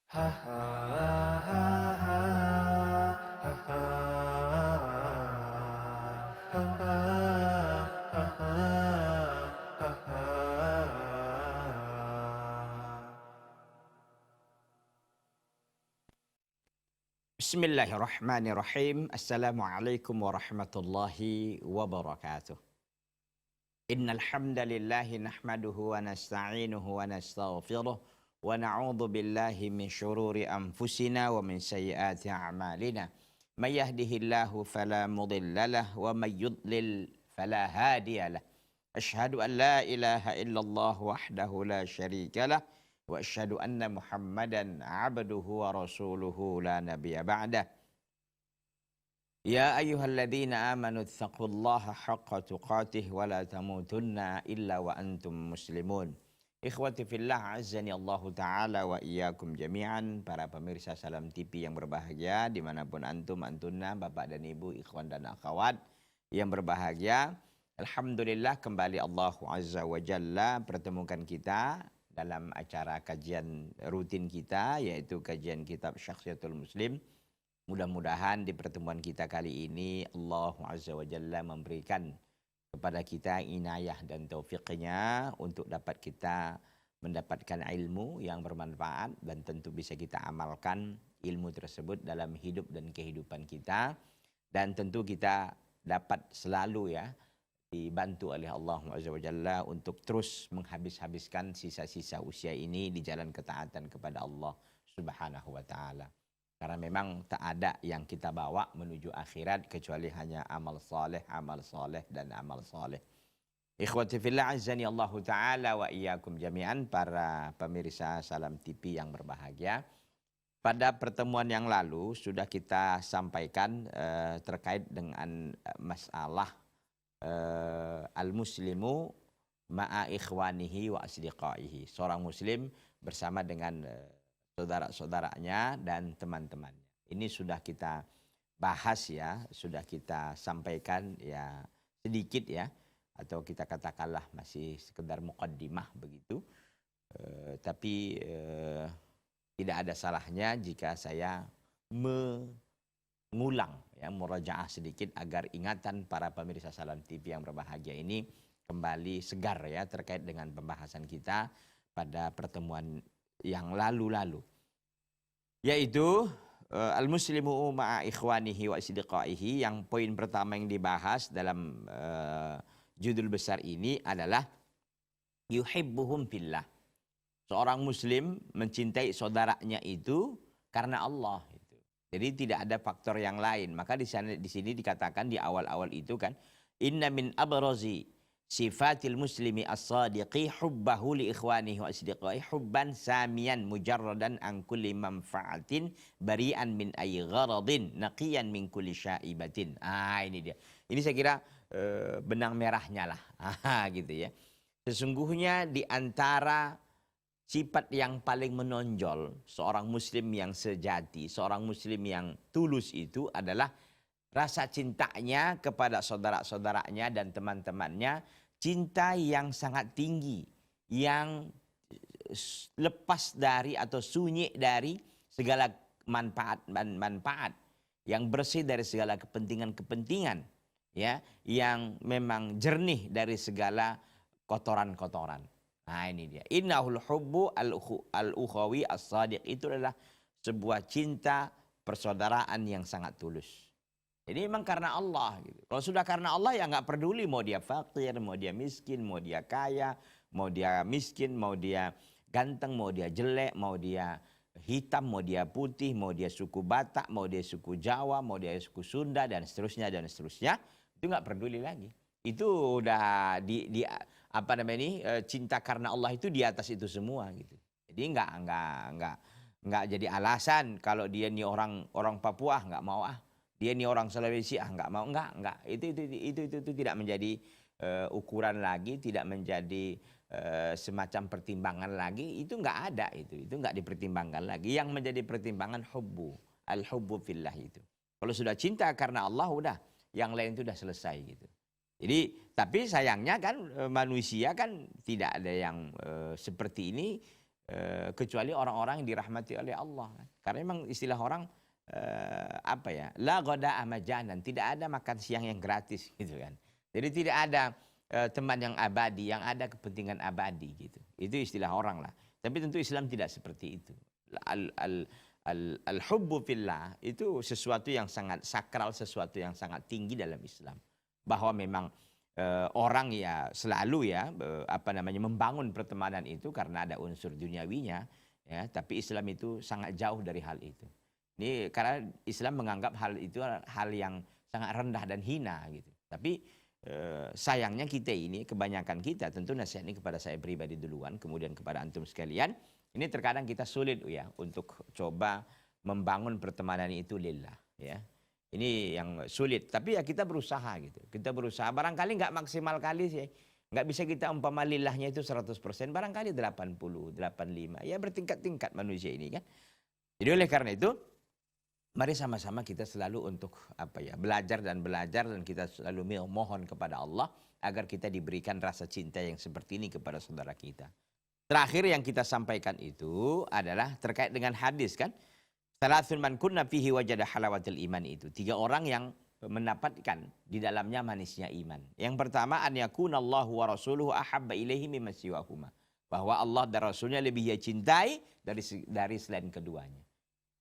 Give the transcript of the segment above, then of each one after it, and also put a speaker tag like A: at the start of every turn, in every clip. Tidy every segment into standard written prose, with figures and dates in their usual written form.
A: Bismillahirrahmanirrahim. Assalamualaikum warahmatullahi wabarakatuh. Innal hamdalillah nahmaduhu wa nasta'inuhu wa nastaghfiruh wa na'udzu billahi min syururi anfusina wa min sayyiati a'malina. May yahdihillahu fala mudhillalah wa may yudlil fala hadiyalah. Asyhadu an la ilaha illallah wahdahu la syarikalah wa asyhadu anna Muhammadan 'abduhu wa rasuluhu la nabiyya ba'dah. Ya ayyuhalladzina amanu taqullaha haqqa tuqatih wa la tamutunna illa wa antum muslimun. Ikhwati fillah azzani Allah Ta'ala wa iyyakum jami'an. Para pemirsa Salam TV yang berbahagia dimanapun antum, antunna, bapak dan ibu, ikhwan dan akhwat yang berbahagia. Alhamdulillah kembali Allah Azza wa Jalla pertemukan kita dalam acara kajian rutin kita, yaitu kajian kitab Syakhsiyatul Muslim. Mudah-mudahan di pertemuan kita kali ini Allah Azza wa Jalla memberikan kepada kita inayah dan taufiknya untuk dapat kita mendapatkan ilmu yang bermanfaat dan tentu bisa kita amalkan ilmu tersebut dalam hidup dan kehidupan kita, dan tentu kita dapat selalu dibantu oleh Allah Azza wa Jalla untuk terus menghabis-habiskan sisa-sisa usia ini di jalan ketaatan kepada Allah Subhanahu wa Ta'ala. Karena memang tak ada yang kita bawa menuju akhirat kecuali hanya amal saleh, dan amal saleh. Ikhwati fillah azani Allah Ta'ala wa iyyakum jami'an, para pemirsa Salam TV yang berbahagia. Pada pertemuan yang lalu sudah kita sampaikan terkait dengan masalah al-muslimu ma'a ikhwanihi wa asdiqaihi. Seorang muslim bersama dengan saudara-saudaranya dan teman-temannya. Ini sudah kita bahas sudah kita sampaikan sedikit atau kita katakanlah masih sekedar muqaddimah begitu. Tapi tidak ada salahnya jika saya mengulang murajaah sedikit agar ingatan para pemirsa Salam TV yang berbahagia ini kembali segar terkait dengan pembahasan kita pada pertemuan yang lalu-lalu, yaitu al-muslimu ma'a ikhwanihi wa asdiqaihi. Yang poin pertama yang dibahas dalam judul besar ini adalah yuhibbuhum fillah. Seorang muslim mencintai saudaranya itu karena Allah itu. Jadi tidak ada faktor yang lain. Maka di sini dikatakan di awal-awal itu kan, inna min abrazi sifatil muslimi as-sadiqi hubbahu li ikhwanihi wa asdiqai hubban samiyan mujarradan an kulli manfaatin bari'an min ayyi gharadin naqiyan min kulli syaibatin. Ini dia. Ini saya kira benang merahnya lah. Gitu ya. Sesungguhnya di antara sifat yang paling menonjol seorang muslim yang sejati, seorang muslim yang tulus itu adalah rasa cintanya kepada saudara-saudaranya dan teman-temannya, cinta yang sangat tinggi, yang lepas dari atau sunyi dari segala manfaat, yang bersih dari segala kepentingan-kepentingan, yang memang jernih dari segala kotoran-kotoran. Nah ini dia. Innahul hubbu al-ukhawi as-sadiq, itu adalah sebuah cinta persaudaraan yang sangat tulus. Jadi memang karena Allah gitu. Kalau sudah karena Allah nggak peduli mau dia fakir, mau dia miskin, mau dia kaya, mau dia miskin, mau dia ganteng, mau dia jelek, mau dia hitam, mau dia putih, mau dia suku Batak, mau dia suku Jawa, mau dia suku Sunda dan seterusnya dan seterusnya, itu nggak peduli lagi. Itu udah cinta karena Allah itu di atas itu semua gitu. Jadi nggak jadi alasan kalau dia nih orang Papua nggak mau dia ini orang Sulawesi nggak mau, enggak. Itu tidak menjadi ukuran lagi, tidak menjadi semacam pertimbangan lagi. Itu nggak ada, itu nggak dipertimbangkan lagi. Yang menjadi pertimbangan al-hubbu fillah itu. Kalau sudah cinta karena Allah udah, yang lain itu udah selesai gitu. Jadi tapi sayangnya kan manusia kan tidak ada yang seperti ini. kecuali orang-orang yang dirahmati oleh Allah. Karena memang istilah orang apa ya, la ghada'a majanan, tidak ada makan siang yang gratis gitu kan. Jadi tidak ada teman yang abadi, yang ada kepentingan abadi gitu. Itu istilah orang lah. Tapi tentu Islam tidak seperti itu. Al-hubbu fillah itu sesuatu yang sangat sakral, sesuatu yang sangat tinggi dalam Islam. Bahwa memang orang ya selalu ya membangun pertemanan itu karena ada unsur duniawinya ya, tapi Islam itu sangat jauh dari hal itu. Ini karena Islam menganggap hal itu hal yang sangat rendah dan hina gitu. Tapi sayangnya kita ini, kebanyakan kita, tentu nasihat ini kepada saya pribadi duluan, kemudian kepada antum sekalian, ini terkadang kita sulit ya untuk coba membangun pertemanan itu lillah ya. Ini yang sulit, tapi ya kita berusaha gitu. Kita berusaha, barangkali nggak maksimal kali sih. Nggak bisa kita umpama lillahnya itu 100%, barangkali 80, 85. Ya bertingkat-tingkat manusia ini kan. Jadi oleh karena itu, mari sama-sama kita selalu untuk belajar dan kita selalu mohon kepada Allah agar kita diberikan rasa cinta yang seperti ini kepada saudara kita. Terakhir yang kita sampaikan itu adalah terkait dengan hadis kan. Salasun man kunna fihi wajada halawatul iman itu. 3 orang yang mendapatkan di dalamnya manisnya iman. Yang pertama, an yakunallahu wa rasuluhu ahabba ilaihi mimma siwahuma. Bahwa Allah dan Rasulnya lebih dia cintai dari selain keduanya.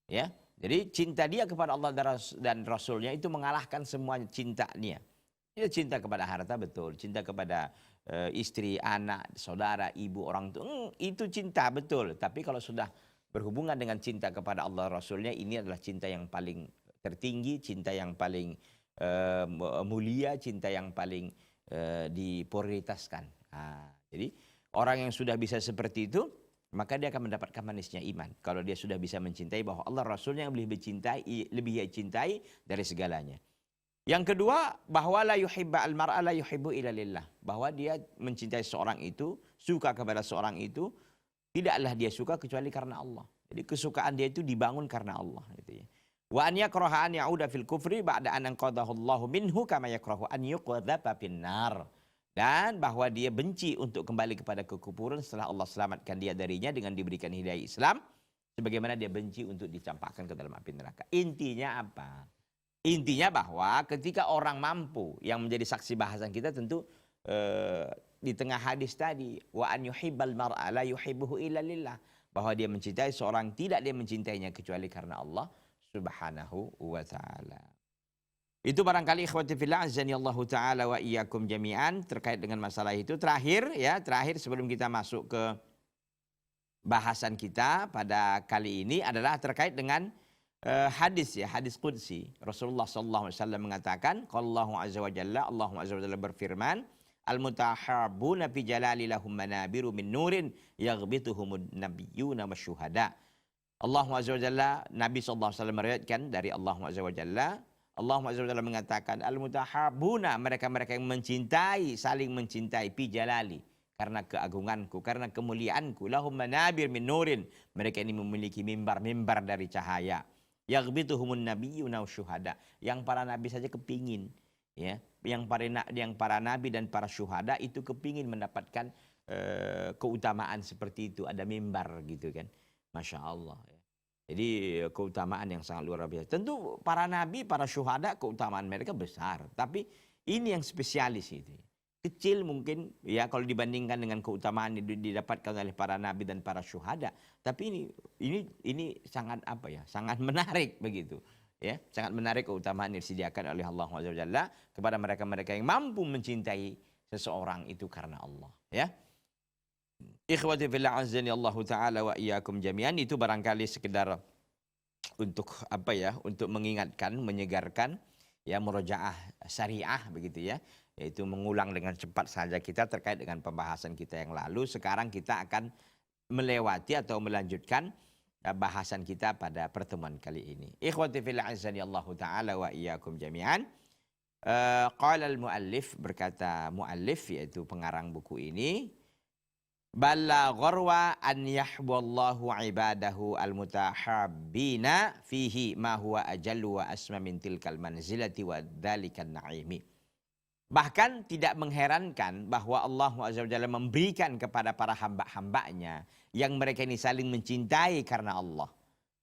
A: Ya. Jadi cinta dia kepada Allah dan Rasulnya itu mengalahkan semua cintanya. Dia cinta kepada harta betul, cinta kepada istri, anak, saudara, ibu, orang tua, itu cinta betul. Tapi kalau sudah berhubungan dengan cinta kepada Allah Rasulnya, ini adalah cinta yang paling tertinggi, cinta yang paling mulia, cinta yang paling diprioritaskan. Jadi orang yang sudah bisa seperti itu, maka dia akan mendapatkan manisnya iman. Kalau dia sudah bisa mencintai bahwa Allah Rasulnya yang lebih dia cintai dari segalanya. Yang kedua, bahwa la yuhibba al-mar'a la yuhibbu illa lillah. Bahwa dia mencintai seorang itu, suka kepada seorang itu, tidaklah dia suka kecuali karena Allah. Jadi kesukaan dia itu dibangun karena Allah gitu ya. Wa an yakraha an ya'uda fil kufri ba'da an anqadahu Allahu minhu kama yakrahu an yuqdhafa fin nar. Dan bahwa dia benci untuk kembali kepada kekufuran setelah Allah selamatkan dia darinya dengan diberikan hidayah Islam, sebagaimana dia benci untuk dicampakkan ke dalam api neraka. Intinya apa? Intinya bahwa ketika orang mampu, yang menjadi saksi bahasan kita tentu di tengah hadis tadi, wa an yuhibbal mar'a la yuhibbuhu illa lillah, bahwa dia mencintai seorang tidak dia mencintainya kecuali karena Allah Subhanahu wa taala. Itu barangkali ikhwati fillah azani Allah taala wa iyyakum jami'an terkait dengan masalah itu. Terakhir sebelum kita masuk ke bahasan kita pada kali ini adalah terkait dengan hadis qudsi. Rasulullah sallallahu alaihi wasallam mengatakan, qallahu azza wa jalla, Allah azza wa jalla berfirman, al-mutahabbuna fi jalali lahum manabiru min nurin yaghbituhumun nabiyyuna wasyuhada. Allah azza wa jalla, Nabi sallallahu alaihi wasallam meriwayatkan dari Allah azza wa jalla, Allah azza wa jalla mengatakan, al-mutahabbuna, mereka-mereka yang mencintai, saling mencintai, fi jalali, karena keagunganku, karena kemuliaanku, lahum manabir min nurin, mereka ini memiliki mimbar-mimbar dari cahaya. Yaghbituhumun nabiyyuna wasyuhada, yang para nabi saja kepingin ya, yang para nabi dan para syuhada itu kepingin mendapatkan keutamaan seperti itu, ada mimbar gitu kan. Masya Allah ya. Jadi keutamaan yang sangat luar biasa. Tentu para nabi, para syuhada keutamaan mereka besar, tapi ini yang spesialis itu. Kecil mungkin ya kalau dibandingkan dengan keutamaan yang didapatkan oleh para nabi dan para syuhada, tapi ini sangat sangat menarik begitu ya, sangat menarik keutamaan yang disediakan oleh Allah Azza wa Jalla kepada mereka-mereka yang mampu mencintai seseorang itu karena Allah ya. Ikhwati fillah azani Allah taala wa iyyakum jami'an, itu barangkali sekedar untuk untuk mengingatkan, menyegarkan ya, murojaah syariah begitu ya. Yaitu mengulang dengan cepat saja kita terkait dengan pembahasan kita yang lalu. Sekarang kita akan melewati atau melanjutkan bahasan kita pada pertemuan kali ini. Ikhwati fillah azani Allah taala wa iyyakum jami'an. Qala al-muallif, berkata muallif yaitu pengarang buku ini, balla gharwa an yahballahu ibadahu al-mutahabbina fihi ma huwa ajallu wa asma min tilkal manzilati wa dzalikan na'imi. Bahkan tidak mengherankan bahwa Allah Azza wa Jalla memberikan kepada para hamba-hambanya yang mereka ini saling mencintai karena Allah.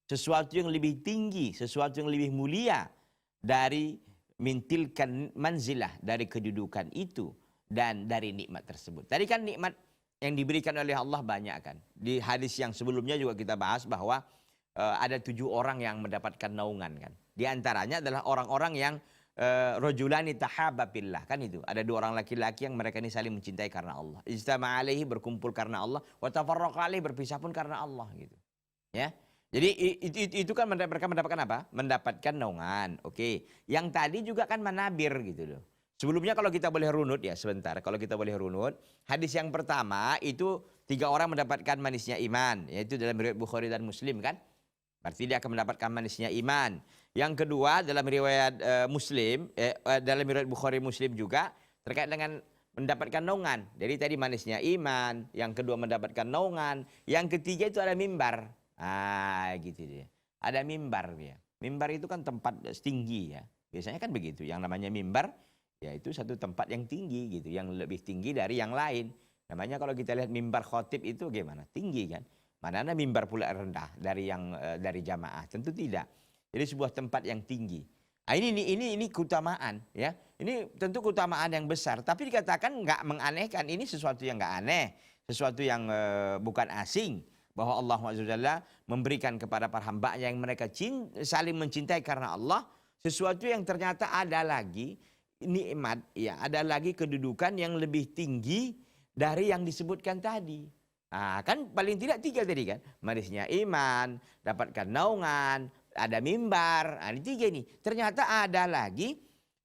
A: Sesuatu yang lebih tinggi, sesuatu yang lebih mulia dari mintilkan manzilah, dari kedudukan itu dan dari nikmat tersebut. Tadi kan nikmat yang diberikan oleh Allah banyak kan. Di hadis yang sebelumnya juga kita bahas bahwa ada 7 orang yang mendapatkan naungan kan. Di antaranya adalah orang-orang yang rajulani tahabba fillah, kan itu. Ada 2 orang laki-laki yang mereka ini saling mencintai karena Allah. Ijtama'a alaihi, berkumpul karena Allah, wa tafarraqa alaihi, berpisah pun karena Allah gitu. Ya. Jadi itu kan mereka mendapatkan apa? Mendapatkan naungan. Oke. Yang tadi juga kan manabir gitu loh. Sebelumnya kalau kita boleh runut ya sebentar. Kalau kita boleh runut. Hadis yang pertama itu 3 orang mendapatkan manisnya iman. Yaitu dalam riwayat Bukhari dan Muslim kan. Berarti dia akan mendapatkan manisnya iman. Yang kedua dalam riwayat Muslim. Dalam riwayat Bukhari Muslim juga. Terkait dengan mendapatkan naungan. Jadi tadi manisnya iman. Yang kedua mendapatkan naungan. Yang ketiga itu ada mimbar. Gitu dia. Ada mimbar dia. Mimbar itu kan tempat tinggi ya. Biasanya kan begitu. Yang namanya mimbar yaitu satu tempat yang tinggi gitu, yang lebih tinggi dari yang lain. Namanya kalau kita lihat mimbar khotib itu gimana? Tinggi kan? Mana ada mimbar pula rendah dari dari jamaah? Tentu tidak. Jadi sebuah tempat yang tinggi. Ini keutamaan ya. Ini tentu keutamaan yang besar. Tapi dikatakan nggak menganehkan. Ini sesuatu yang nggak aneh, sesuatu yang bukan asing. Bahwa Allah SWT memberikan kepada para hambanya yang mereka saling mencintai karena Allah sesuatu yang ternyata ada lagi nikmat, ya, ada lagi kedudukan yang lebih tinggi dari yang disebutkan tadi. Kan paling tidak 3 tadi kan, manisnya iman, dapatkan naungan, ada mimbar, ini 3 ini. Ternyata ada lagi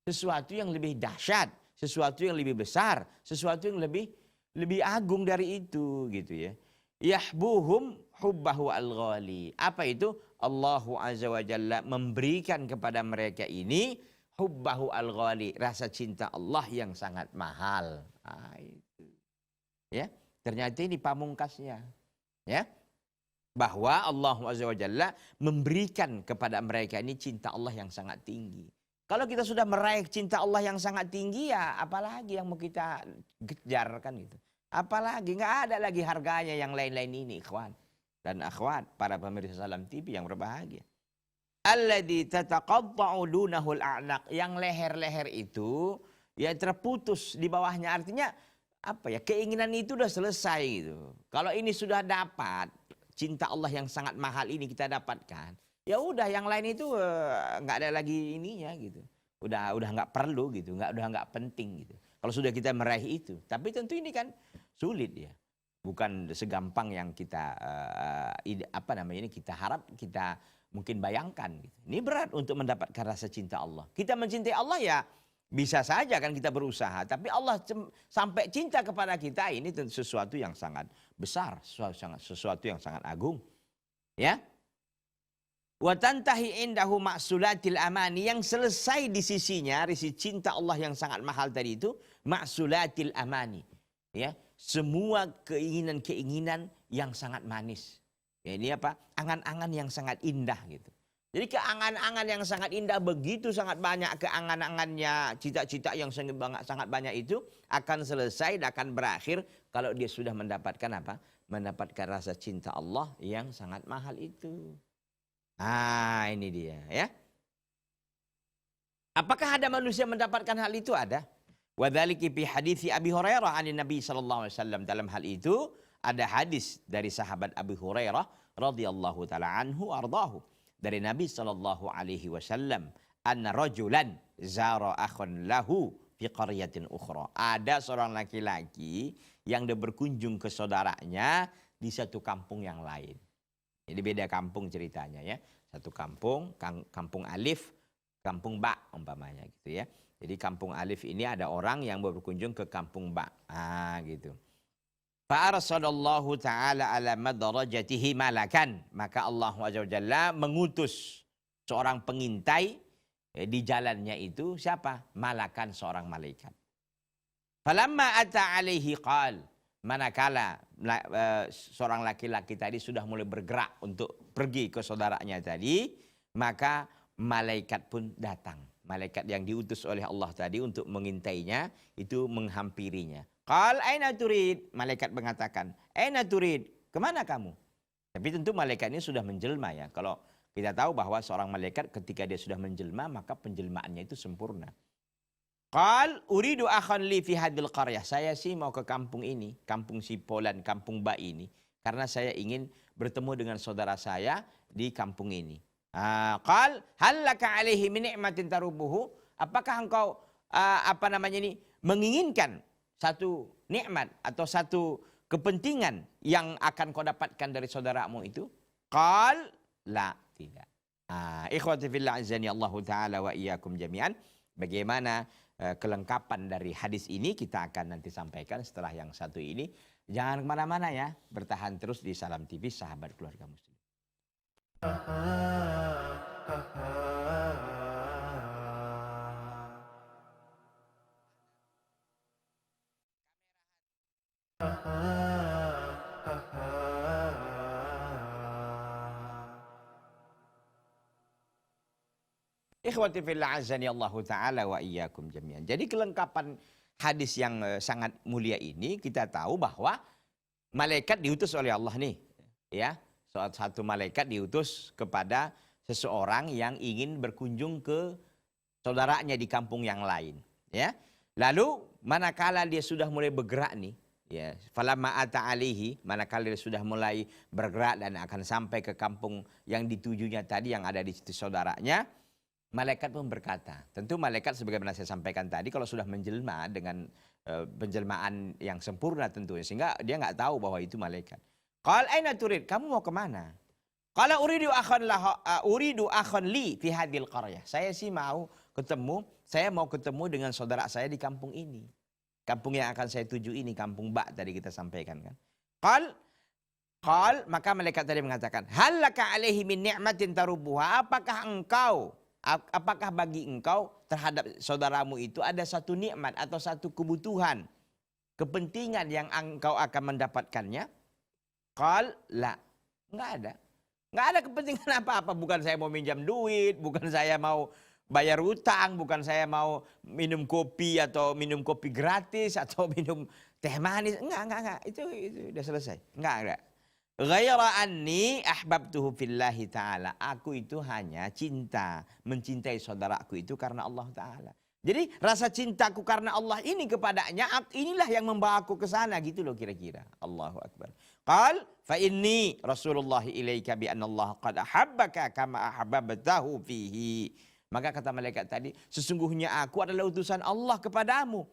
A: sesuatu yang lebih dahsyat, sesuatu yang lebih besar, sesuatu yang lebih agung dari itu gitu ya. Yahbuhum hubbahu al-ghali. Apa itu? Allahu Azza wa Jalla memberikan kepada mereka ini hubbahu al-ghali, rasa cinta Allah yang sangat mahal. Itu. Ya, ternyata ini pamungkasnya. Ya. Bahwa Allah Azza wa Jalla memberikan kepada mereka ini cinta Allah yang sangat tinggi. Kalau kita sudah meraih cinta Allah yang sangat tinggi ya apalagi yang mau kita kejar kan gitu. Apalagi nggak ada lagi harganya yang lain-lain ini, ikhwan dan akhwat para pemirsa Salam TV yang berbahagia. Alladzi tataqatta'u dunahul a'naq, yang leher-leher itu ya terputus di bawahnya, artinya apa ya? Keinginan itu sudah selesai gitu. Kalau ini sudah dapat cinta Allah yang sangat mahal ini kita dapatkan, ya udah yang lain itu nggak ada lagi ininya gitu. Udah nggak perlu gitu, udah nggak penting gitu. Kalau sudah kita meraih itu, tapi tentu ini kan sulit ya, bukan segampang yang kita kita harap, kita mungkin bayangkan. Gitu. Ini berat untuk mendapatkan rasa cinta Allah. Kita mencintai Allah ya bisa saja kan kita berusaha, tapi Allah sampai cinta kepada kita ini tentu sesuatu yang sangat besar, sesuatu yang sangat agung, ya. Wa tantahi indahu ma'sulatil amani, yang selesai di sisinya, risi cinta Allah yang sangat mahal tadi itu, ma'sulatil amani. Ya, semua keinginan-keinginan yang sangat manis. Ya, ini apa? Angan-angan yang sangat indah gitu. Jadi keangan-angan yang sangat indah begitu sangat banyak keangan-angannya, cita-cita yang sangat banyak itu akan selesai dan akan berakhir kalau dia sudah mendapatkan apa? Mendapatkan rasa cinta Allah yang sangat mahal itu. Ini dia ya. Apakah ada manusia mendapatkan hal itu? Ada. Wadzalika fi hadits Abi Hurairah anin Nabi sallallahu alaihi wasallam. Dalam hal itu ada hadis dari sahabat Abi Hurairah radhiyallahu taala anhu ardahu, dari Nabi sallallahu alaihi wasallam, anna rajulan zara akhun lahu fi qaryatin ukhra. Ada seorang laki-laki yang dia berkunjung ke saudaranya di satu kampung yang lain. Jadi beda kampung ceritanya ya. Satu kampung, kampung Alif, kampung Ba umpamanya gitu ya. Jadi kampung Alif ini ada orang yang berkunjung ke kampung Ba. Gitu. Fa arsadallahu ta'ala ala madarajatihi malakan. Maka Allah SWT mengutus seorang pengintai di jalannya itu, siapa? Malakan, seorang malaikat. Falamma ata alaihi qal. Manakala seorang laki-laki tadi sudah mulai bergerak untuk pergi ke saudaranya tadi, maka malaikat pun datang. Malaikat yang diutus oleh Allah tadi untuk mengintainya itu menghampirinya. Qal aina turid? Malaikat mengatakan, aina turid? kemana kamu? Tapi tentu malaikat ini sudah menjelma ya. Kalau kita tahu bahwa seorang malaikat ketika dia sudah menjelma, maka penjelmaannya itu sempurna. Qal uridu akhan li fi hadil qaryah. Saya sih mau ke kampung ini, kampung Sipolan, kampung Ba ini. Karena saya ingin bertemu dengan saudara saya di kampung ini. Qal hal laka alaihi min ni'matin tarubuhu. Apakah engkau menginginkan satu nikmat atau satu kepentingan yang akan kau dapatkan dari saudaramu itu? Qal la, tidak. Ikhwati fillah azani Allah taala wa iyyakum jami'an. Bagaimana kelengkapan dari hadis ini kita akan nanti sampaikan setelah yang satu ini. Jangan kemana-mana ya, bertahan terus di Salam TV Sahabat Keluarga Muslim. Ikhwati fillah azani Allah taala wa iyyakum jami'an. Jadi kelengkapan hadis yang sangat mulia ini kita tahu bahwa malaikat diutus oleh Allah nih, ya. Satu malaikat diutus kepada seseorang yang ingin berkunjung ke saudaranya di kampung yang lain, ya. Lalu manakala dia sudah mulai bergerak nih, ya, falamma ata alaihi, manakala dia sudah mulai bergerak dan akan sampai ke kampung yang ditujunya tadi yang ada di situ saudaranya, malaikat pun berkata, tentu malaikat sebagaimana saya sampaikan tadi kalau sudah menjelma dengan penjelmaan yang sempurna tentunya, sehingga dia nggak tahu bahwa itu malaikat. Qal aina turid? Kamu mau kemana? Qala uridu akhan li fi hadil qaryah. Saya sih mau ketemu dengan saudara saya di kampung ini. Kampung yang akan saya tuju ini, kampung Ba tadi kita sampaikan kan. Qal maka malaikat tadi mengatakan, hal laka alaihi min ni'matin tarubuha? Apakah bagi engkau terhadap saudaramu itu ada satu nikmat atau satu kebutuhan, kepentingan yang engkau akan mendapatkannya? Qal la, enggak ada. Enggak ada kepentingan apa-apa. Bukan saya mau minjam duit, bukan saya mau bayar utang, bukan saya mau minum kopi atau minum kopi gratis atau minum teh manis. Enggak. Itu udah selesai. Enggak. Ghaira anni ahbabtuhu fillahi ta'ala. Aku itu hanya mencintai saudaraku itu karena Allah Ta'ala. Jadi rasa cintaku karena Allah ini kepadanya, inilah yang membawa aku ke sana gitu loh kira-kira. Allahu Akbar. Qal fa inni Rasulullah ilaika bi anna Allah qad ahabbaka kama ahabbtahu fihi. Maka kata malaikat tadi, sesungguhnya aku adalah utusan Allah kepadamu.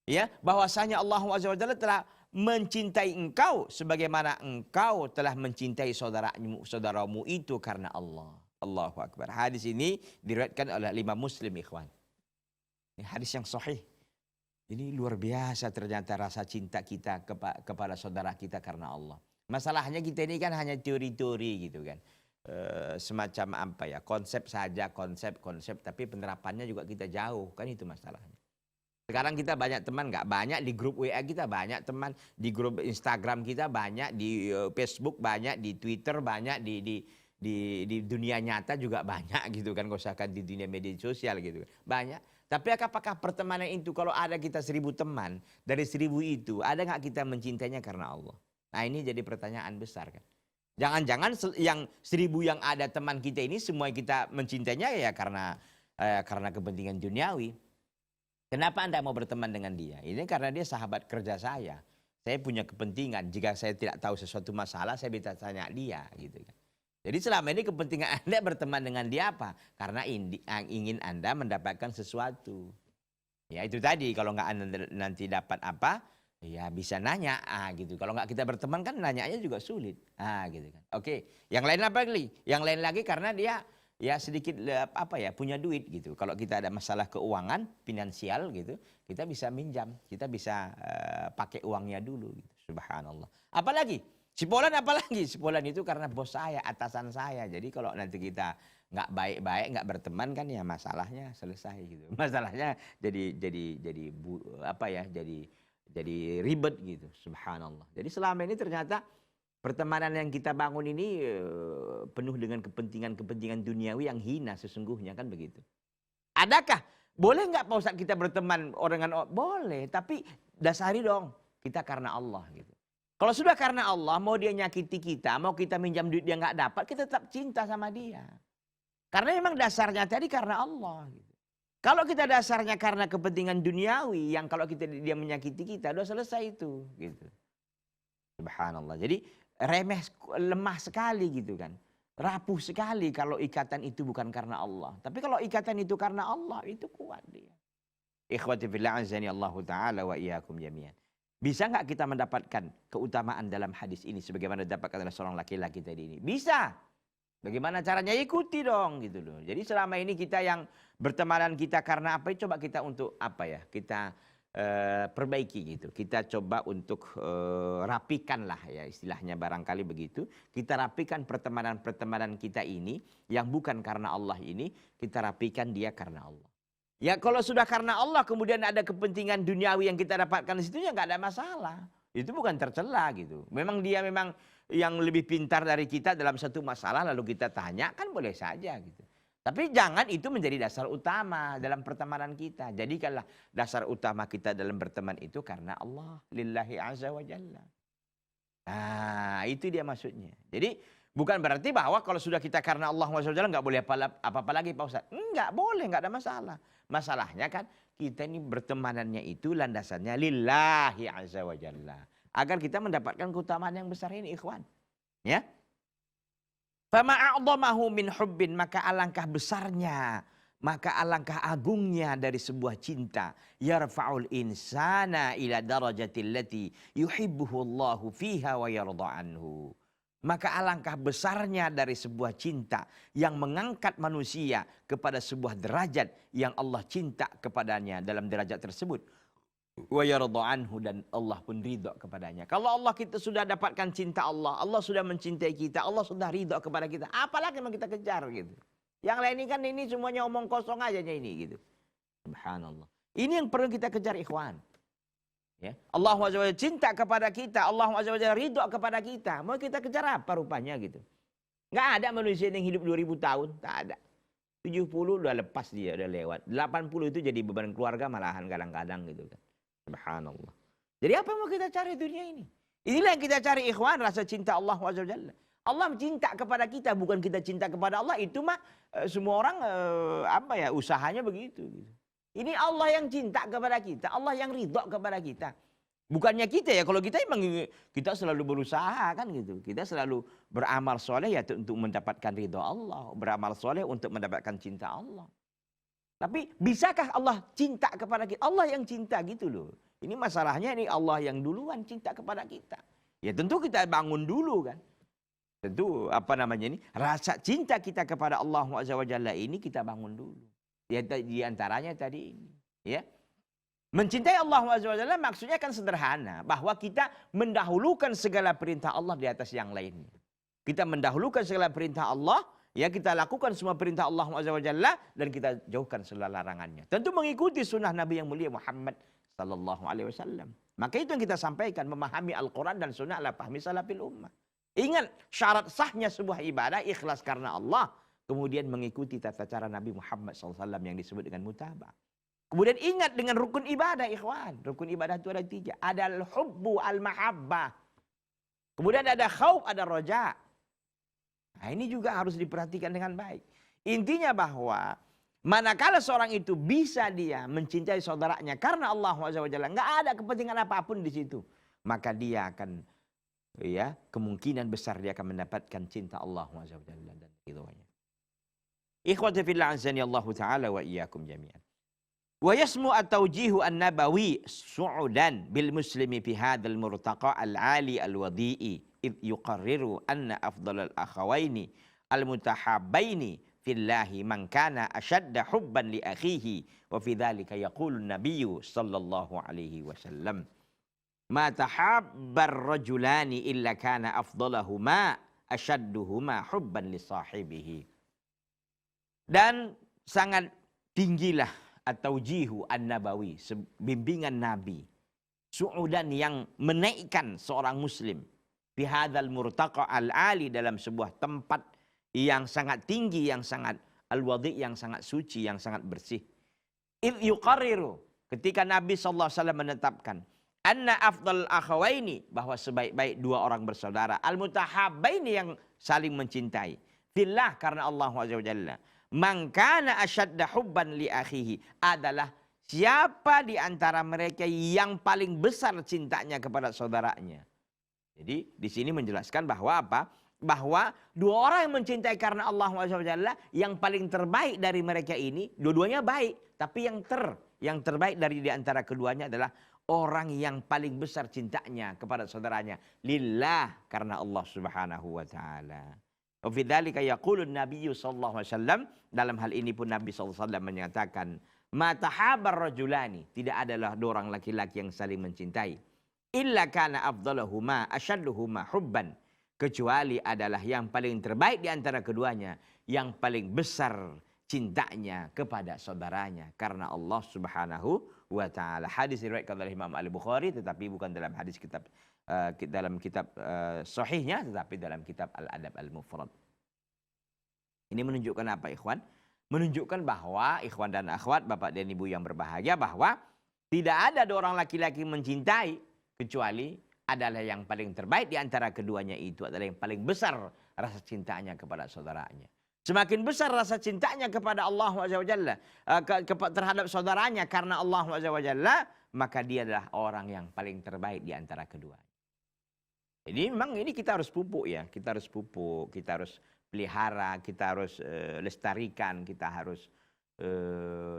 A: Ya, bahwasanya Allah Azza wa Jalla telah mencintai engkau sebagaimana engkau telah mencintai saudaramu itu karena Allah. Allahu Akbar. Hadis ini diriwayatkan oleh Imam Muslim, ikhwan. Ini hadis yang sahih. Ini luar biasa ternyata rasa cinta kita kepada saudara kita karena Allah. Masalahnya kita ini kan hanya teori-teori gitu kan. Semacam apa ya, konsep saja, konsep, tapi penerapannya juga kita jauh, kan itu masalahnya. Sekarang kita banyak teman, nggak banyak di grup WA kita, banyak teman di grup Instagram kita, banyak di Facebook, banyak di Twitter, banyak di dunia nyata juga banyak gitu kan, gak usah kan di dunia media sosial gitu kan, banyak. Tapi apakah pertemanan itu kalau ada kita 1000 teman, dari 1000 itu ada nggak kita mencintainya karena Allah? Nah ini jadi pertanyaan besar kan. Jangan-jangan yang 1000 yang ada teman kita ini semua kita mencintainya ya karena kepentingan duniawi. Kenapa Anda mau berteman dengan dia? Ini karena dia sahabat kerja saya. Saya punya kepentingan. Jika saya tidak tahu sesuatu masalah, saya bisa tanya dia gitu kan. Jadi selama ini kepentingan Anda berteman dengan dia apa? Karena ingin Anda mendapatkan sesuatu. Ya itu tadi, kalau nggak Anda nanti dapat apa, ya bisa nanya. Gitu. Kalau nggak kita berteman kan nanyanya juga sulit. Gitu kan. Oke, yang lain apa lagi? Yang lain lagi karena dia ya sedikit punya duit gitu. Kalau kita ada masalah keuangan, finansial gitu, kita bisa minjam, kita bisa pakai uangnya dulu gitu. Subhanallah. Apalagi? Sipolan apalagi? Sipolan itu karena bos saya, atasan saya. Jadi kalau nanti kita nggak baik-baik, nggak berteman kan ya masalahnya selesai gitu. Masalahnya jadi ribet gitu. Subhanallah. Jadi selama ini ternyata pertemanan yang kita bangun ini penuh dengan kepentingan duniawi yang hina sesungguhnya kan begitu. Adakah? Boleh nggak Pak Ustadz kita berteman dengan boleh, tapi dasari dong kita karena Allah gitu. Kalau sudah karena Allah, mau dia nyakiti kita, mau kita minjam duit dia nggak dapat, kita tetap cinta sama dia. Karena memang dasarnya tadi karena Allah. Gitu. Kalau kita dasarnya karena kepentingan duniawi, yang kalau dia menyakiti kita, udah selesai itu. Gitu. Subhanallah. Jadi remeh, lemah sekali gitu kan. Rapuh sekali kalau ikatan itu bukan karena Allah. Tapi kalau ikatan itu karena Allah, itu kuat dia. Ikhwati fillah azani Allah Ta'ala wa iyyakum jami'an. Bisa nggak kita mendapatkan keutamaan dalam hadis ini sebagaimana didapatkan oleh seorang laki-laki tadi ini? Bisa. Bagaimana caranya? Ikuti dong gitu loh. Jadi selama ini kita yang bertemanan kita karena apa? Coba kita untuk apa ya? Kita perbaiki gitu. Kita coba untuk rapikan lah ya istilahnya barangkali begitu. Kita rapikan pertemanan-pertemanan kita ini yang bukan karena Allah ini. Kita rapikan dia karena Allah. Ya kalau sudah karena Allah kemudian ada kepentingan duniawi yang kita dapatkan di situ ya nggak ada masalah. Itu bukan tercela gitu. Memang dia memang yang lebih pintar dari kita dalam satu masalah lalu kita tanya kan boleh saja gitu. Tapi jangan itu menjadi dasar utama dalam pertemanan kita. Jadikanlah dasar utama kita dalam berteman itu karena Allah. Lillahi azza wa jalla. Nah itu dia maksudnya. Jadi bukan berarti bahwa kalau sudah kita karena Allah azza wa jalla nggak boleh apa-apa lagi Pak Ustaz. Enggak boleh, nggak ada masalah. Masalahnya kan kita ini bertemanannya itu landasannya lillahi azza wa jalla. Agar kita mendapatkan keutamaan yang besar ini ikhwan. Ya. Fama a'dhamahu min hubbin, maka alangkah besarnya, maka alangkah agungnya dari sebuah cinta. Yarfa'ul insana ila darajatil lati yuhibbuhu Allahu fiha wa yarda anhu. Maka alangkah besarnya dari sebuah cinta yang mengangkat manusia kepada sebuah derajat yang Allah cinta kepadanya dalam derajat tersebut. Wa yarda anhu, dan Allah pun ridha kepadanya. Kalau Allah kita sudah dapatkan cinta Allah, Allah sudah mencintai kita, Allah sudah ridha kepada kita, apalagi yang kita kejar gitu. Yang lain ini kan ini semuanya omong kosong aja ini gitu. Subhanallah. Ini yang perlu kita kejar ikhwan. Ya. Allah SWT cinta kepada kita, Allah SWT ridho kepada kita. Mau kita kejar apa rupanya gitu. Nggak ada manusia yang hidup 2000 tahun, tak ada. 70 udah lepas dia, udah lewat. 80 itu jadi beban keluarga malahan kadang-kadang gitu kan. Subhanallah. Jadi apa yang mau kita cari dunia ini? Inilah yang kita cari ikhwan, rasa cinta Allah SWT. Allah cinta kepada kita, bukan kita cinta kepada Allah. Itu mah semua orang usahanya begitu gitu. Ini Allah yang cinta kepada kita, Allah yang ridho kepada kita. Bukannya kita ya, kalau kita emang kita selalu berusaha kan gitu. Kita selalu beramal soleh ya untuk mendapatkan ridho Allah. Beramal soleh untuk mendapatkan cinta Allah. Tapi bisakah Allah cinta kepada kita? Allah yang cinta gitu loh. Ini masalahnya ini Allah yang duluan cinta kepada kita. Ya tentu kita bangun dulu kan. Tentu rasa cinta kita kepada Allah SWT ini kita bangun dulu. Ya, di antaranya tadi ini, ya. Mencintai Allah SWT maksudnya kan sederhana, bahwa kita mendahulukan segala perintah Allah di atas yang lainnya. Kita mendahulukan segala perintah Allah, ya kita lakukan semua perintah Allah SWT dan kita jauhkan segala larangannya. Tentu mengikuti sunnah Nabi yang mulia Muhammad sallallahu alaihi wasallam. Maka itu yang kita sampaikan, memahami Al-Quran dan sunnah ala fahmi salafil ummah. Ingat syarat sahnya sebuah ibadah ikhlas karena Allah. Kemudian mengikuti tata cara Nabi Muhammad SAW yang disebut dengan mutabah. Kemudian ingat dengan rukun ibadah ikhwan. Rukun ibadah itu ada 3. Ada al-hubbu al-mahabbah. Kemudian ada khauf, ada roja. Nah ini juga harus diperhatikan dengan baik. Intinya bahwa manakala seorang itu bisa dia mencintai saudaranya karena Allah SWT. Nggak ada kepentingan apapun di situ. Maka dia akan, ya kemungkinan besar dia akan mendapatkan cinta Allah SWT dan ridhonya. Ikhwati fillah azani Allah Ta'ala wa iyyakum jami'an. Wa yasmu at-tawjihu an-nabawi su'udan bil muslimi fi hadzal murtaqa al-ali al-wadi'i id yuqarriru anna afdalal akhawaini al-mutahabbaini fillahi man kana ashadda hubban li akhihi wa fi dzalika yaqulu an-nabiyyu sallallahu alaihi wasallam ma tahabbar rajulani illa kana afdalahuma ashadduhuma hubban li sahibihi. Dan sangat tinggilah at-taujihu an-nabawi, bimbingan Nabi. Su'udan yang menaikkan seorang muslim. Bihadzal murtaqa al-ali, dalam sebuah tempat yang sangat tinggi, yang sangat al-wadi', yang sangat suci, yang sangat bersih. Idh yuqarriru, ketika Nabi SAW menetapkan. anna afdal akhawaini, bahwa sebaik-baik dua orang bersaudara, al-mutahabbaini, yang saling mencintai, fillah, karena Allah Azza wa Jalla, man kana asyadda hubban li akhihi, adalah siapa di antara mereka yang paling besar cintanya kepada saudaranya. Jadi di sini menjelaskan bahwa apa? Bahwa dua orang yang mencintai karena Allah Azza wa Jalla, yang paling terbaik dari mereka ini, dua-duanya baik, tapi yang terbaik dari di antara keduanya adalah orang yang paling besar cintanya kepada saudaranya, lillah, karena Allah Subhanahu wa taala. Wa fi dzalika yaqulu Nabi sallallahu alaihi wasallam, dalam hal ini pun Nabi sallallahu alaihi wasallam menyatakan, ma tahabar rajulani, tidak adalah dua orang laki-laki yang saling mencintai, illa kana afdaluhuma asyadduhuma hubban, kecuali adalah yang paling terbaik di antara keduanya, yang paling besar cintanya kepada saudaranya karena Allah Subhanahu wa taala. Hadis diriwayatkan oleh Imam Al-Bukhari, tetapi bukan dalam hadis kitab sahihnya, tetapi dalam kitab Al-Adab Al-Mufrad. Ini menunjukkan apa, ikhwan? Menunjukkan bahwa ikhwan dan akhwat, bapak dan ibu yang berbahagia, bahwa tidak ada dua orang laki-laki mencintai kecuali adalah yang paling terbaik di antara keduanya itu adalah yang paling besar rasa cintanya kepada saudaranya. Semakin besar rasa cintanya kepada Allah Azza wa Jalla, terhadap saudaranya karena Allah Azza wa Jalla, maka dia adalah orang yang paling terbaik di antara keduanya. Jadi memang ini kita harus pupuk ya, kita harus pupuk, kita harus pelihara, kita harus lestarikan, kita harus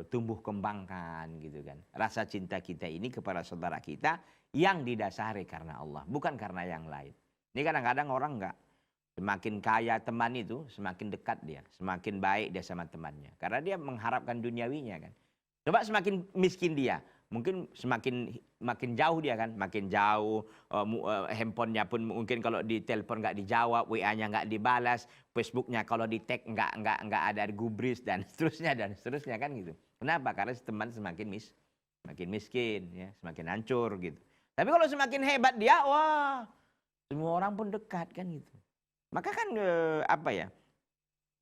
A: tumbuh kembangkan gitu kan. Rasa cinta kita ini kepada saudara kita yang didasari karena Allah, bukan karena yang lain. Ini kadang-kadang orang enggak. Semakin kaya teman itu, semakin dekat dia. Semakin baik dia sama temannya. Karena dia mengharapkan duniawinya kan. Coba semakin miskin dia, mungkin makin jauh dia kan. Makin jauh, handphonenya pun mungkin kalau ditelepon nggak dijawab, WA-nya nggak dibalas, Facebooknya kalau di tag nggak ada gubris, dan seterusnya kan gitu. Kenapa? Karena teman semakin miskin, ya, semakin hancur gitu. Tapi kalau semakin hebat dia, wah, semua orang pun dekat kan gitu. Maka kan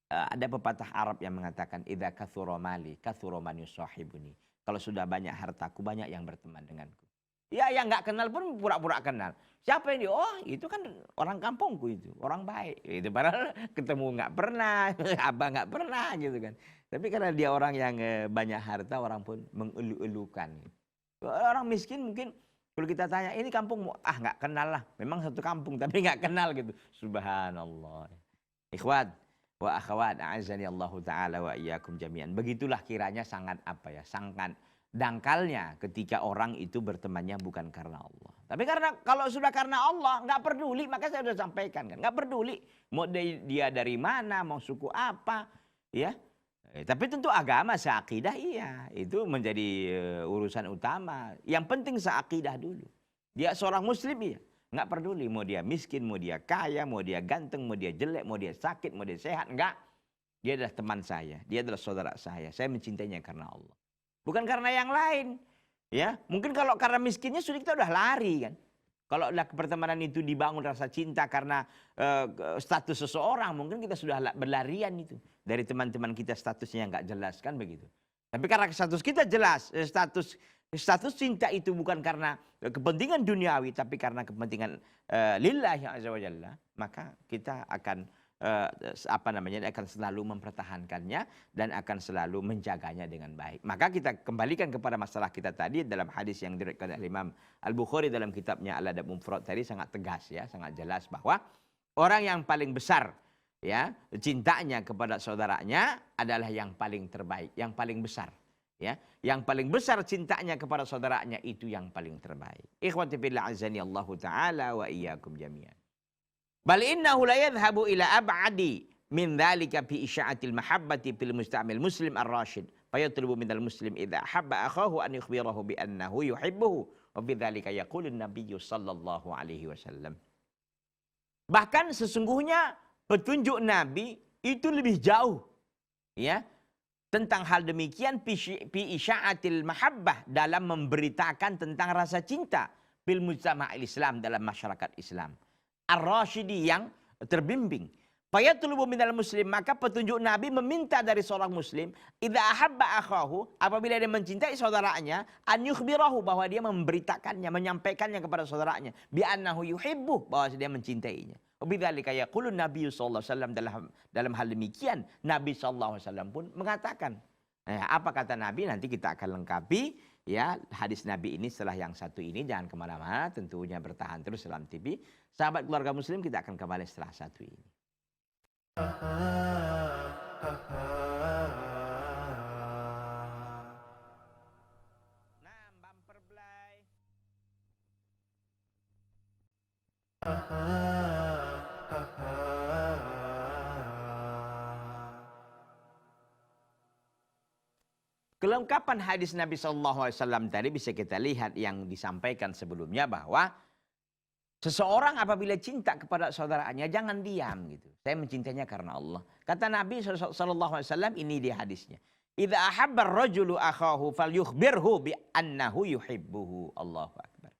A: ada pepatah Arab yang mengatakan idza kathura mali kathura man yusahibuni. Kalau sudah banyak hartaku, banyak yang berteman denganku. Ya, yang nggak kenal pun pura-pura kenal. Siapa yang dia? Oh, itu kan orang kampungku itu, orang baik. Itu padahal ketemu nggak pernah, abang nggak pernah gitu kan. Tapi karena dia orang yang banyak harta, orang pun mengelu-elukan. Orang miskin mungkin kalau kita tanya, ini kampung, nggak kenal lah. Memang satu kampung, tapi nggak kenal gitu. Subhanallah. Ikhwat wa akhwat, a'azani Allahu ta'ala wa iyyakum jami'an. Begitulah kiranya sangat sangat dangkalnya ketika orang itu bertemannya bukan karena Allah. Tapi kalau sudah karena Allah, nggak peduli, maka saya sudah sampaikan kan. Nggak peduli, mau dia dari mana, mau suku apa, ya. Tapi tentu agama seakidah iya, itu menjadi urusan utama. Yang penting seakidah dulu. Dia seorang muslim iya, nggak peduli mau dia miskin, mau dia kaya, mau dia ganteng, mau dia jelek, mau dia sakit, mau dia sehat, enggak. Dia adalah teman saya, dia adalah saudara saya mencintainya karena Allah. Bukan karena yang lain. Ya, mungkin kalau karena miskinnya sudah kita udah lari kan. Kalau pertemanan itu dibangun rasa cinta karena status seseorang, mungkin kita sudah berlarian itu. Dari teman-teman kita statusnya nggak jelas kan begitu. Tapi karena status kita jelas, status cinta itu bukan karena kepentingan duniawi, tapi karena kepentingan lillahi azza wa jalla, maka kita akan akan selalu mempertahankannya dan akan selalu menjaganya dengan baik. Maka kita kembalikan kepada masalah kita tadi dalam hadis yang diriwayatkan oleh Imam Al-Bukhari dalam kitabnya Al-Adab Mufrad tadi, sangat tegas ya, sangat jelas bahwa orang yang paling besar ya cintanya kepada saudaranya adalah yang paling terbaik, yang paling besar. Ya, yang paling besar cintanya kepada saudaranya itu yang paling terbaik. Ikhwati fillah azani Allahu taala wa iyyakum jami'an. Bal innahu la yadhhabu ila ab'adi min dzalika fi isya'atil mahabbati fil musta'mil muslim ar-rasyid. Fayatlubu minal muslim idza habba akhahu an yukhbirahu bi annahu yuhibbuhu wa bidzalika yaqulu an-nabiyyu sallallahu alaihi wasallam. Bahkan sesungguhnya petunjuk Nabi itu lebih jauh ya tentang hal demikian fi isya'atil mahabbah, dalam memberitakan tentang rasa cinta fil mujtama'il Islam, dalam masyarakat Islam. Ar-Rasyidi yang terbimbing. Fayatlubu minal muslim, maka petunjuk Nabi meminta dari seorang muslim, idza ahabba akhahu, apabila dia mencintai saudaranya, an yukhbirahu, bahwa dia memberitakannya, menyampaikannya kepada saudaranya, bi annahu yuhibbu, bahwa dia mencintainya. Wabidzalika yaqulun Nabi sallallahu alaihi wasallam, dalam hal demikian Nabi sallallahu alaihi wasallam pun mengatakan. Apa kata Nabi? Nanti kita akan lengkapi ya hadis Nabi ini setelah yang satu ini. Jangan kemana-mana, tentunya bertahan terus dalam TV. Sahabat keluarga muslim, kita akan kembali setelah satu ini. Nah, bumper play. Kelengkapan hadis Nabi SAW tadi bisa kita lihat yang disampaikan sebelumnya, bahwa seseorang apabila cinta kepada saudaranya jangan diam gitu. Saya mencintainya karena Allah. Kata Nabi SAW, ini di hadisnya. Idza ahabba ar-rajulu akhahu falyukhbirhu bi annahu yuhibbuhu. Allahu akbar.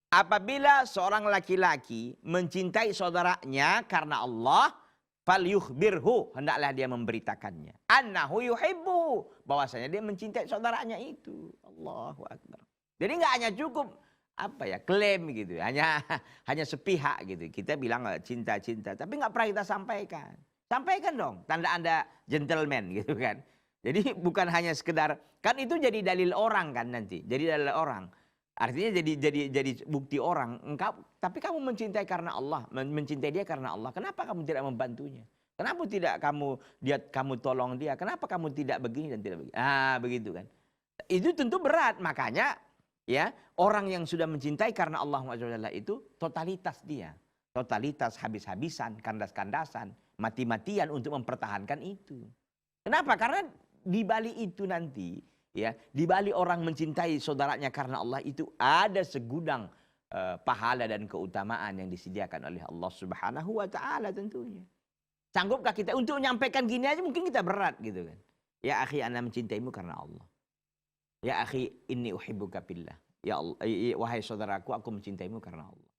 A: Apabila seorang laki-laki mencintai saudaranya karena Allah, falyukhbirhu, hendaklah dia memberitakannya, annahu yuhibbuhu, bahwasanya dia mencintai saudaranya itu. Allahu akbar. Jadi nggak hanya cukup klaim gitu, hanya sepihak gitu. Kita bilang cinta-cinta, tapi nggak pernah kita sampaikan. Sampaikan dong, tanda Anda gentleman gitu kan. Jadi bukan hanya sekedar, kan itu jadi dalil orang kan nanti, jadi dalil orang. Artinya jadi bukti orang, tapi kamu mencintai karena Allah, mencintai dia karena Allah. Kenapa kamu tidak membantunya? Kenapa tidak kamu tolong dia? Kenapa kamu tidak begini dan tidak begini? Begitu kan. Itu tentu berat, makanya ya orang yang sudah mencintai karena Allah SWT itu totalitas dia. Totalitas, habis-habisan, kandas-kandasan, mati-matian untuk mempertahankan itu. Kenapa? Karena di balik itu nanti, ya, di balik orang mencintai saudaranya karena Allah itu ada segudang pahala dan keutamaan yang disediakan oleh Allah Subhanahu wa taala tentunya. Sanggupkah kita untuk menyampaikan gini aja, mungkin kita berat gitu kan. Ya akhi, ana mencintaimu karena Allah. Ya akhi, inni uhibbuka fillah. Ya Allah, wahai saudaraku, aku mencintaimu karena Allah.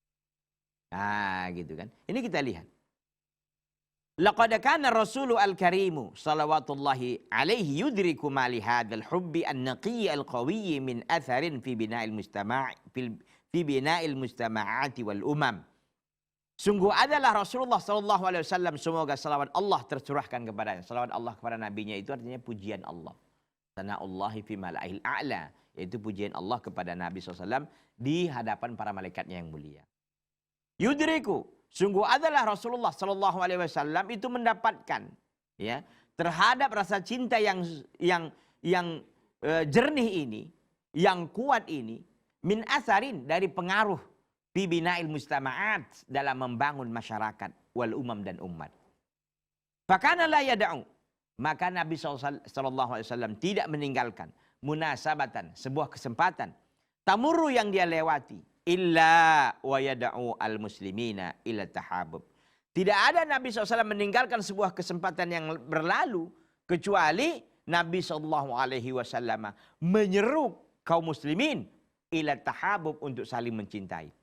A: Gitu kan. Ini kita lihat. Laqad kana Rasulul Al-Karimu salawatullahi alaihi yudriku ma li hadzal hubbi an-naqi al-qawi min atharin fi bina'il mustama'ati wal umam. Sungguh adalah Rasulullah sallallahu alaihi wasallam, semoga salawat Allah tercurahkan kepadanya. Salawat Allah kepada nabinya itu artinya pujian Allah. Sana'ullahi fi mala'il a'la, yaitu pujian Allah kepada Nabi SAW di hadapan para malaikatnya yang mulia. Yudriku, sungguh adalah Rasulullah Sallallahu Alaihi Wasallam itu mendapatkan ya terhadap rasa cinta yang jernih ini, yang kuat ini, min asarin, dari pengaruh fi bina'il mustama'at, dalam membangun masyarakat wal umam dan umat. Fakana la yada'u, maka Nabi Sallallahu Alaihi Wasallam tidak meninggalkan munasabatan, sebuah kesempatan tamurru yang dia lewati, illa wa yada'u al-muslimina ila tahabub. Tidak ada Nabi SAW meninggalkan sebuah kesempatan yang berlalu, kecuali Nabi SAW menyeru kaum muslimin ila tahabub, untuk saling mencintai.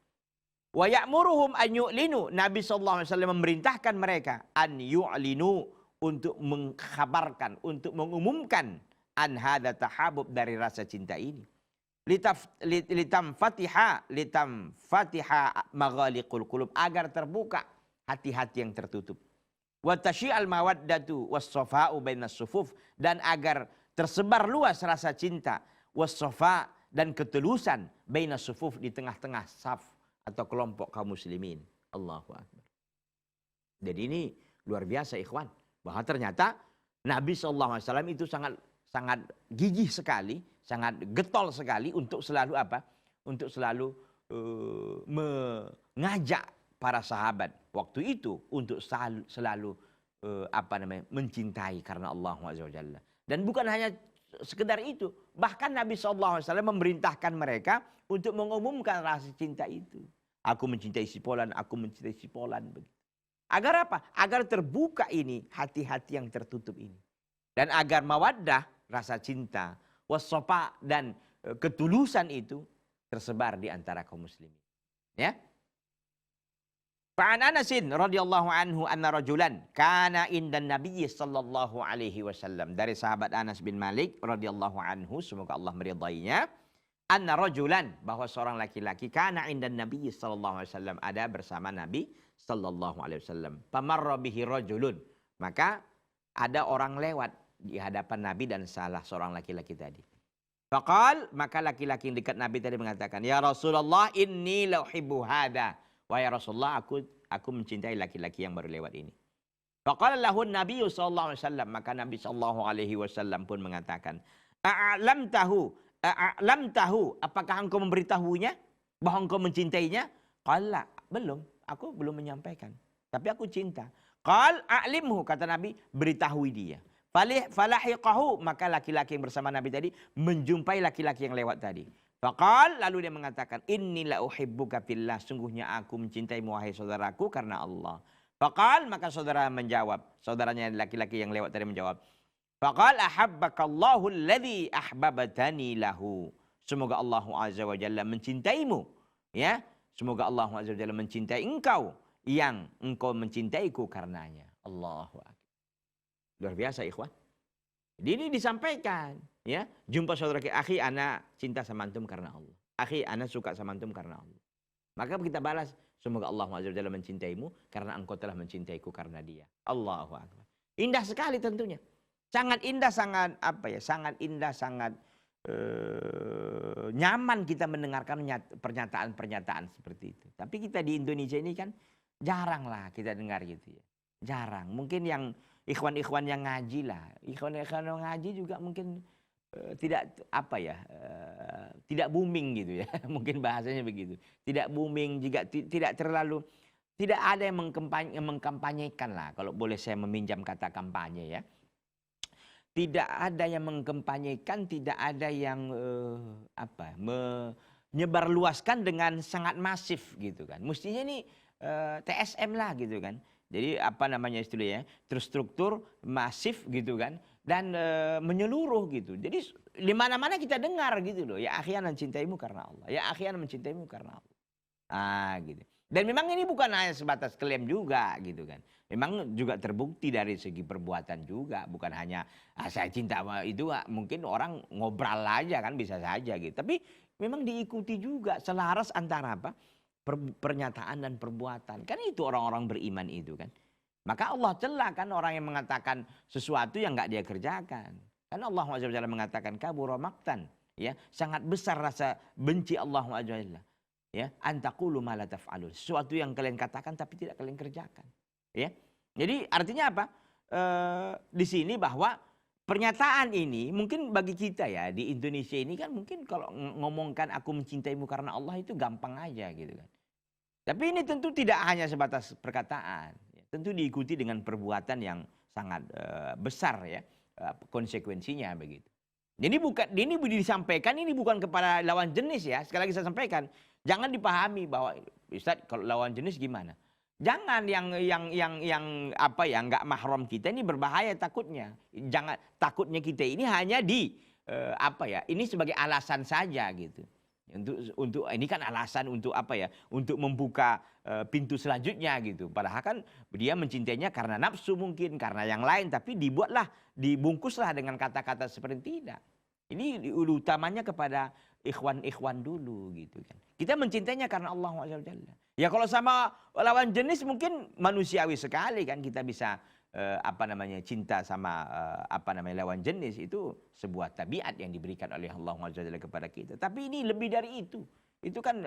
A: Wa ya'muruhum an yu'linu, Nabi SAW memerintahkan mereka an yu'linu, untuk mengkhabarkan, untuk mengumumkan an hadza tahabub, dari rasa cinta ini. Litam fatiha maghaliqul qulub, agar terbuka hati-hati yang tertutup. Wa tasyi'al mawaddatu was-safa'u bainas sufuf, dan agar tersebar luas rasa cinta, was-safa', dan ketulusan, bainas sufuf, di tengah-tengah saf atau kelompok kaum muslimin. Allahu akbar. Jadi ini luar biasa ikhwan, bahwa ternyata Nabi SAW itu sangat gigih sekali, sangat getol sekali untuk selalu Untuk selalu mengajak para sahabat waktu itu untuk selalu mencintai karena Allah SWT. Dan bukan hanya sekedar itu, bahkan Nabi SAW memerintahkan mereka untuk mengumumkan rasa cinta itu. Aku mencintai si Fulan, aku mencintai si Fulan. Agar apa? Agar terbuka ini hati-hati yang tertutup ini. Dan agar mawaddah, rasa cinta, wassafa, dan ketulusan itu tersebar di antara kaum muslimin. Ya. Fa'an Anasin radhiyallahu anhu anna rajulan kana indan Nabi sallallahu alaihi wasallam. Dari sahabat Anas bin Malik radhiyallahu anhu, semoga Allah meridainya, anna rajulan, bahwa seorang laki-laki kana indan Nabi sallallahu alaihi wasallam, ada bersama Nabi sallallahu alaihi wasallam. Famarra bihi rajulun, maka ada orang lewat di hadapan Nabi dan salah seorang laki-laki tadi. Faqal, maka laki-laki yang dekat Nabi tadi mengatakan, ya Rasulullah inni la uhibbu hada. Wahai Rasulullah, aku mencintai laki-laki yang baru lewat ini. Faqala lahu Nabi sallallahu alaihi wasallam, maka Nabi sallallahu alaihi wasallam pun mengatakan, a'lam tahu, apakah engkau memberitahunya bahwa engkau mencintainya? Qala, belum, aku belum menyampaikan, tapi aku cinta. Qal a'limhu, kata Nabi, beritahui dia. Falahiqahu, maka laki-laki yang bersama Nabi tadi menjumpai laki-laki yang lewat tadi. Faqal, lalu dia mengatakan, inni la uhibbuka fillah, sungguhnya aku mencintaimu wahai saudaraku karena Allah. Faqal, maka saudara menjawab, saudaranya laki-laki yang lewat tadi menjawab, faqal ahabbakallahu alladhi ahbabatani lahu. Semoga Allah Azza wa Jalla mencintaimu, ya. Semoga Allah Azza wa Jalla mencintai engkau yang engkau mencintaiku karenanya. Allahu akbar. Luar biasa, ikhwan. Jadi ini disampaikan, ya. Jumpa saudara kita, akhi ana cinta sama antum karena Allah. Akhi ana suka sama antum karena Allah. Maka kita balas, semoga Allah Azza wa Jalla mencintaimu karena engkau telah mencintaiku karena dia. Allahu akbar. Indah sekali tentunya. Sangat indah, sangat apa ya? Sangat indah, sangat nyaman kita mendengarkan pernyataan-pernyataan seperti itu. Tapi kita di Indonesia ini kan jarang lah kita dengar gitu ya. Jarang. Mungkin yang ikhwan-ikhwan yang ngaji lah, ikhwan-ikhwan yang ngaji juga mungkin tidak apa ya, tidak booming gitu ya, mungkin bahasanya begitu. Tidak booming juga, tidak terlalu, tidak ada yang mengkampanyekan lah, kalau boleh saya meminjam kata kampanye ya. Tidak ada yang mengkampanyekan, tidak ada yang menyebarluaskan dengan sangat masif gitu kan. Mestinya ini TSM lah gitu kan. Jadi apa namanya istilahnya, terstruktur, masif gitu kan, dan menyeluruh gitu. Jadi di mana-mana kita dengar gitu loh, ya akhi ana mencintaimu karena Allah, ya akhi ana mencintaimu karena Allah. Gitu. Dan memang ini bukan hanya sebatas klaim juga gitu kan. Memang juga terbukti dari segi perbuatan juga, bukan hanya saya cinta sama itu, mungkin orang ngobrol aja kan bisa saja gitu. Tapi memang diikuti juga selaras antara apa? Pernyataan dan perbuatan. Kan itu orang-orang beriman itu kan. Maka Allah celah kan orang yang mengatakan sesuatu yang enggak dia kerjakan. Kan Allah Azza wa Jalla mengatakan kabura maqtan, ya, sangat besar rasa benci Allah Azza wa Jalla. Ya, antaqulu ma la taf'alun. Sesuatu yang kalian katakan tapi tidak kalian kerjakan. Ya. Jadi artinya apa? Di sini bahwa pernyataan ini mungkin bagi kita ya di Indonesia ini kan mungkin kalau ngomongkan aku mencintaimu karena Allah itu gampang aja gitu kan. Tapi ini tentu tidak hanya sebatas perkataan, tentu diikuti dengan perbuatan yang sangat besar ya, konsekuensinya begitu. Jadi ini disampaikan ini bukan kepada lawan jenis ya. Sekali lagi saya sampaikan, jangan dipahami bahwa Ustaz kalau lawan jenis gimana? Jangan yang apa ya nggak mahram kita ini berbahaya takutnya. Jangan, takutnya kita ini hanya apa ya? Ini sebagai alasan saja gitu. Untuk ini kan alasan untuk apa ya? Untuk membuka pintu selanjutnya gitu. Padahal kan dia mencintainya karena nafsu mungkin, karena yang lain, tapi dibungkuslah dengan kata-kata seperti tidak. Ini utamanya kepada ikhwan-ikhwan dulu gitu kan. Kita mencintainya karena Allah SWT. Ya kalau sama lawan jenis mungkin manusiawi sekali kan kita bisa cinta sama lawan jenis, itu sebuah tabiat yang diberikan oleh Allah SWT kepada kita. Tapi ini lebih dari itu. Itu kan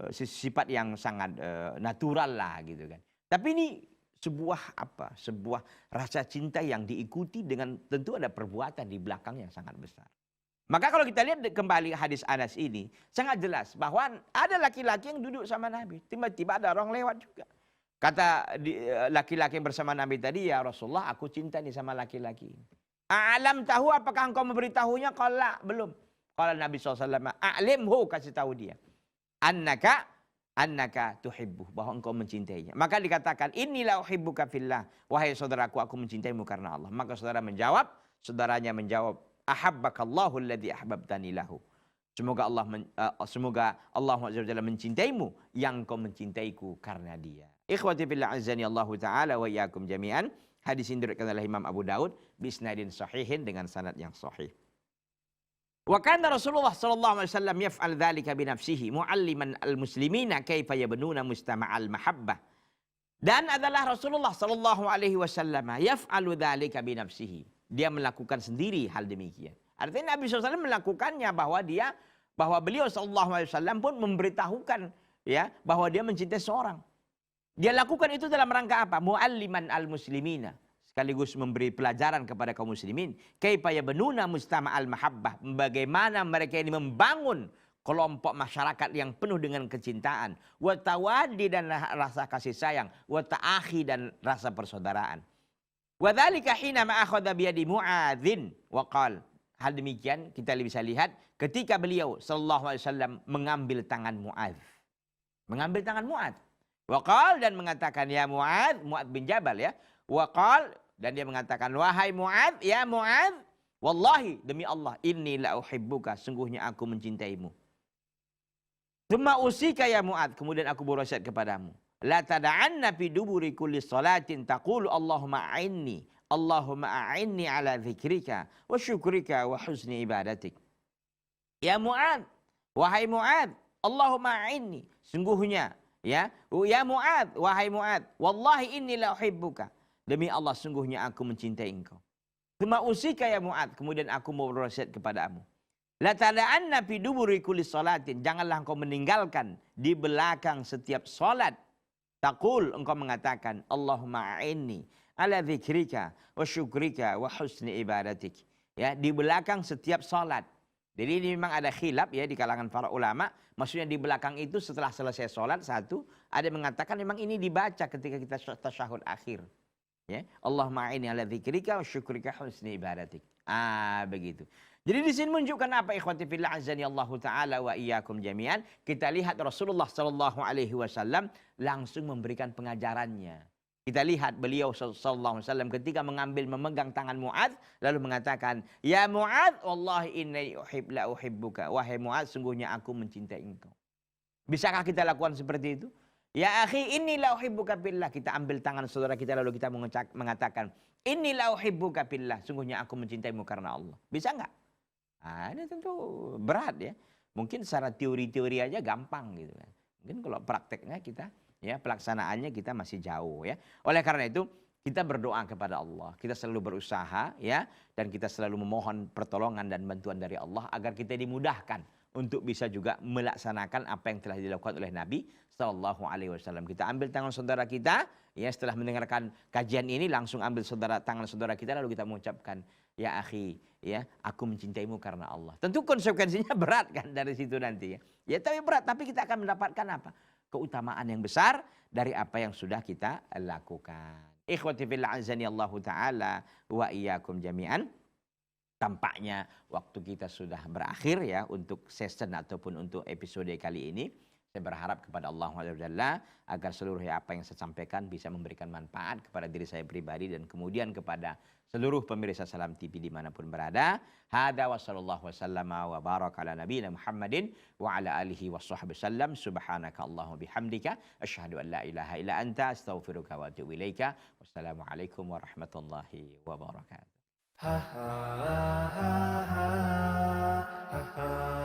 A: sifat yang sangat natural lah gitu kan. Tapi ini sebuah rasa cinta yang diikuti dengan tentu ada perbuatan di belakang yang sangat besar. Maka kalau kita lihat kembali hadis Anas ini sangat jelas bahwa ada laki-laki yang duduk sama Nabi, tiba-tiba ada orang lewat juga. Kata laki-laki yang bersama Nabi tadi, ya Rasulullah aku cinta nih sama laki-laki. Alam tahu, apakah engkau memberitahunya? Qala belum. Qala Nabi SAW, a'limhu, kasih tahu dia. Annaka tuhibbuh, bahwa engkau mencintainya. Maka dikatakan, inilah uhibbuka fillah, wahai saudaraku aku mencintaimu karena Allah. Maka saudaranya menjawab, ahabbakallahu alladhi ahbabtani lahu. Semoga Allah Azza wa Jalla mencintaimu yang kau mencintaiku karena dia. Ikhwati fillah azani Allah taala wa iyyakum jami'an. Hadis ini diriwayatkan oleh Imam Abu Daud bisnadin sahihin dengan sanad yang sahih. Wa kana Rasulullah sallallahu alaihi wasallam yaf'al dzalika bi nafsihi mu'alliman al-muslimina kaifa yabnuna mustama'al mahabbah. Dan adalah Rasulullah sallallahu alaihi wasallam yaf'alu dzalika bi nafsihi. Dia melakukan sendiri hal demikian. Artinya Nabi SAW melakukannya bahwa beliau SAW pun memberitahukan ya bahwa dia mencintai seorang. Dia lakukan itu dalam rangka apa? Mu'alliman al-muslimina. Sekaligus memberi pelajaran kepada kaum muslimin. Kaifa yabnuna mustama'al mahabbah. Bagaimana mereka ini membangun kelompok masyarakat yang penuh dengan kecintaan. Wa tawaddi dan rasa kasih sayang. Wa ta'akhi dan rasa persaudaraan. Wa dzalika hina ma akhadha bi yadi Mu'adzin wa qala. Hal demikian kita bisa lihat ketika beliau sallallahu alaihi wasallam mengambil tangan Mu'adz. Mengambil tangan Mu'adz. Waqal dan mengatakan ya Mu'adz, Mu'adz bin Jabal ya. Waqal dan dia mengatakan wahai Mu'adz, ya Mu'adz, wallahi demi Allah inni la uhibbuka, sungguhnya aku mencintaimu. Tsumma usika ya Mu'adz, kemudian aku berwasiat kepadamu. La tada'anna fi duburi kulli salatin taqulu Allahumma a'inni ala dzikrika wa syukrika wa husni ibadatik. Ya Mu'adz, wahai Mu'adz, Allahumma a'inni, sungguhnya ya Mu'adz, wahai Mu'adz, wallahi inni la uhibbuka, demi Allah sungguhnya aku mencintai engkau. Tsumma usika ya Mu'adz, kemudian aku mau berwasiat kepadamu. La tada'anna fi duburi kulli salatin, janganlah engkau meninggalkan di belakang setiap salat. Taqul, engkau mengatakan Allahumma a'inni ala dzikrika wa syukrika wa husni ibadatik. Ya, di belakang setiap salat. Jadi ini memang ada khilaf ya di kalangan para ulama. Maksudnya di belakang itu setelah selesai salat satu, ada yang mengatakan memang ini dibaca ketika kita tasyahud akhir. Ya, Allahumma a'inni ala dzikrika wa syukrika husni ibadatik. Begitu. Jadi di sini menunjukkan apa ikhwati fillah azani Allah taala wa iyyakum jami'an. Kita lihat Rasulullah sallallahu alaihi wasallam langsung memberikan pengajarannya. Kita lihat beliau sallallahu alaihi wasallam ketika memegang tangan Mu'adz lalu mengatakan, "Ya Mu'adz, wallahi inni uhibbuka." Wahai Mu'adz, sungguhnya aku mencintai engkau. Bisakah kita lakukan seperti itu? Ya akhi, inni la uhibbuka billah. Kita ambil tangan saudara kita lalu kita mengatakan, "Inni la uhibbuka billah." Sungguhnya aku mencintaimu karena Allah. Bisa enggak? Ini tentu berat ya. Mungkin secara teori-teori aja gampang gitu kan. Mungkin kalau prakteknya kita ya pelaksanaannya kita masih jauh ya. Oleh karena itu kita berdoa kepada Allah, kita selalu berusaha ya, dan kita selalu memohon pertolongan dan bantuan dari Allah agar kita dimudahkan untuk bisa juga melaksanakan apa yang telah dilakukan oleh Nabi Sallallahu Alaihi Wasallam. Kita ambil tangan saudara kita ya, setelah mendengarkan kajian ini langsung ambil tangan saudara kita lalu kita mengucapkan, ya akhi ya, aku mencintaimu karena Allah. Tentu konsekuensinya berat kan dari situ nanti ya. Ya tapi berat, tapi kita akan mendapatkan apa? Keutamaan yang besar dari apa yang sudah kita lakukan. Ikhwati fillah azani Allah taala wa iyyakum jami'an. Tampaknya waktu kita sudah berakhir ya untuk season ataupun untuk episode kali ini. Saya berharap kepada Allah Subhanahu agar seluruh apa yang saya sampaikan bisa memberikan manfaat kepada diri saya pribadi dan kemudian kepada seluruh pemirsa Salam TV dimanapun berada. Hada wa sallallahu wasallama wa baraka ala nabiyina Muhammadin wa ala alihi wa sahbihi sallam. Subhanaka Allahumma bihamdika asyhadu an la ilaha illa anta astaghfiruka wa atubu ilaika. Wassalamualaikum warahmatullahi wabarakatuh. Ha ha ha ha ha ha ha.